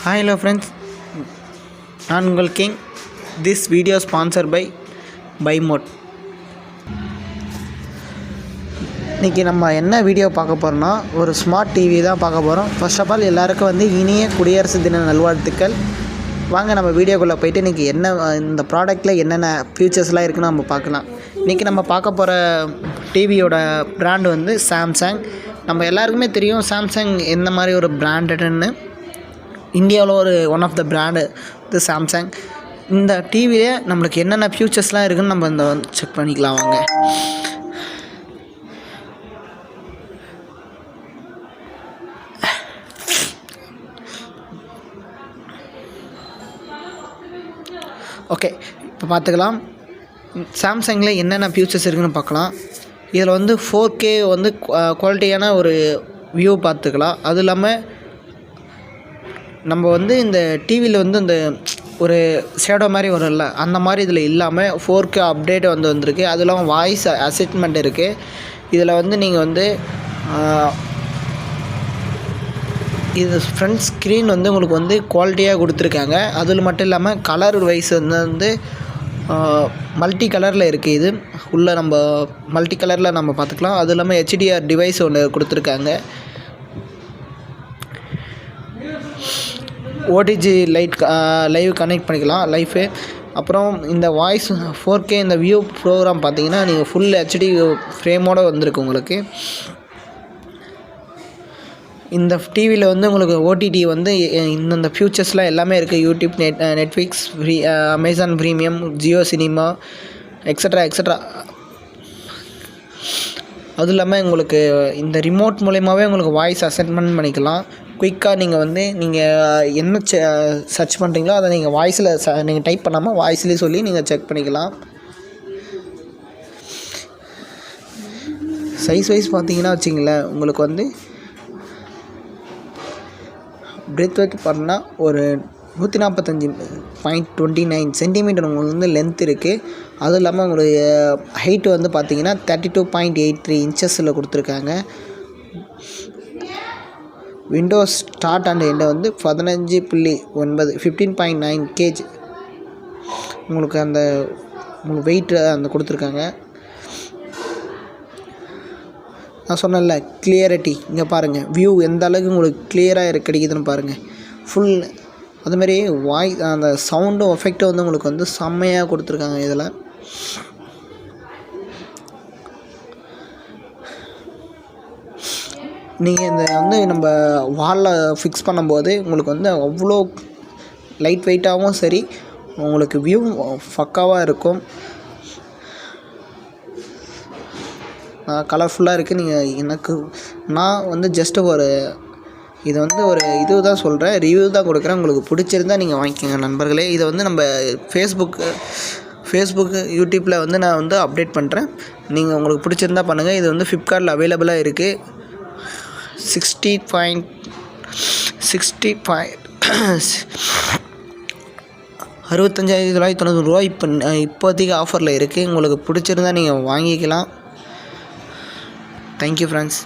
Hi hello friends, நான் உங்கள் king. This video sponsored by BuyMode. இன்றைக்கி நம்ம என்ன வீடியோ பார்க்க போகிறோம்னா ஒரு ஸ்மார்ட் டிவி தான் பார்க்க போகிறோம். ஃபர்ஸ்ட் ஆஃப் ஆல் எல்லாருக்கும் இனிய குடியரசு தின நல்வாழ்த்துக்கள். வாங்க நம்ம வீடியோக்குள்ளே போய்ட்டு இன்றைக்கி இந்த ப்ராடக்ட்டில் என்னென்ன ஃபியூச்சர்ஸ்லாம் இருக்குன்னு நம்ம பார்க்கலாம். இன்றைக்கி நம்ம பார்க்க போகிற டிவியோட பிராண்டு சாம்சங். நம்ம எல்லாருக்குமே தெரியும் சாம்சங் எந்த மாதிரி ஒரு பிராண்டட்னு. இந்தியாவில் one of the brand Samsung. இந்த டிவியிலே நம்மளுக்கு என்னென்ன ஃபியூச்சர்ஸ்லாம் இருக்குதுன்னு நம்ம இந்த செக் பண்ணிக்கலாம் வாங்க. ஓகே, இப்போ பார்த்துக்கலாம் சாம்சங்கில் என்னென்ன ஃபியூச்சர்ஸ் இருக்குதுன்னு பார்க்கலாம். இதில் 4K குவாலிட்டியான ஒரு வியூ பார்த்துக்கலாம். அது இல்லாமல் நம்ம இந்த டிவியில் இந்த ஒரு ஷேடோ மாதிரி வரும்ல, அந்த மாதிரி இதில் இல்லாமல் 4K அப்டேட் வந்திருக்கு. அது இல்லாமல் வாய்ஸ் அசிஸ்ட்மெண்ட் இருக்குது. இதில் நீங்கள் இது ஃப்ரண்ட் ஸ்க்ரீன் உங்களுக்கு குவாலிட்டியாக கொடுத்துருக்காங்க. அதில் மட்டும் இல்லாமல் கலர் வைஸ் மல்டி கலரில் இருக்குது. இது உள்ளே நம்ம மல்டி கலரில் நம்ம பார்த்துக்கலாம். அது இல்லாமல் HDR டிவைஸ் ஒன்று கொடுத்துருக்காங்க. OTG லைவ் கனெக்ட் பண்ணிக்கலாம் லைஃபு. அப்புறம் இந்த வாய்ஸ் 4K இந்த வியூ ப்ரோக்ராம் பார்த்தீங்கன்னா நீங்கள் ஃபுல் HD ஃப்ரேமோடு வந்திருக்கு. உங்களுக்கு இந்த டிவியில் உங்களுக்கு OTT இந்த ஃபியூச்சர்ஸ்லாம் எல்லாமே இருக்குது. YouTube, Netflix, Amazon premium, Jio cinema, extra. அதுவும் இல்லாமல் உங்களுக்கு இந்த ரிமோட் மூலயமாவே உங்களுக்கு வாய்ஸ் அசைன்மெண்ட் பண்ணிக்கலாம். குயிக்காக நீங்கள் என்ன சர்ச் பண்ணுறீங்களோ அதை நீங்கள் வாய்ஸில் நீங்கள் டைப் பண்ணாமல் வாய்ஸ்லேயே சொல்லி நீங்கள் செக் பண்ணிக்கலாம். சைஸ் வைஸ் பார்த்தீங்கன்னா வச்சிங்களேன், உங்களுக்கு பிரெத் வைத்து பண்ணால் ஒரு 145.29 சென்டிமீட்டர் உங்களுக்கு லென்த் இருக்குது. அதுவும் இல்லாமல் உங்களுக்கு ஹைட்டு பார்த்தீங்கன்னா 32.83 இன்ச்சஸில் கொடுத்துருக்காங்க. விண்டோஸ் ஸ்டார்ட் அண்ட் எண்டை 15.9 கேஜ் உங்களுக்கு உங்களுக்கு வெயிட் கொடுத்துருக்காங்க. நான் சொன்னேன்ல கிளியரிட்டி, இங்கே பாருங்கள் வியூ எந்த அளவுக்கு உங்களுக்கு கிளியராக கிடைக்குதுன்னு பாருங்கள். ஃபுல் அதுமாரி அந்த சவுண்டும் எஃபெக்டும் உங்களுக்கு செம்மையாக கொடுத்துருக்காங்க. இதில் நீங்கள் நம்ம வாலில் ஃபிக்ஸ் பண்ணும்போது உங்களுக்கு அவ்வளோ லைட் வெயிட்டாகவும் சரி, உங்களுக்கு வியூ பக்காவாக இருக்கும். கலர்ஃபுல்லாக இருக்குது. நான் ஜஸ்ட்டு இது ஒரு இது தான் சொல்கிறேன், ரிவ்யூ தான் கொடுக்குறேன். உங்களுக்கு பிடிச்சிருந்தால் நீங்கள் வாங்கிக்கோங்க நண்பர்களே. இதை நம்ம ஃபேஸ்புக்கு யூடியூப்பில் நான் அப்டேட் பண்ணுறேன். நீங்கள் உங்களுக்கு பிடிச்சிருந்தா பண்ணுங்கள். இது ஃப்ளிப்கார்ட்டில் அவைலபிளாக இருக்குது. 65,990 ரூபா இப்போதைக்கு ஆஃபரில் இருக்குது. உங்களுக்கு பிடிச்சிருந்தால் நீங்கள் வாங்கிக்கலாம். Thank you friends.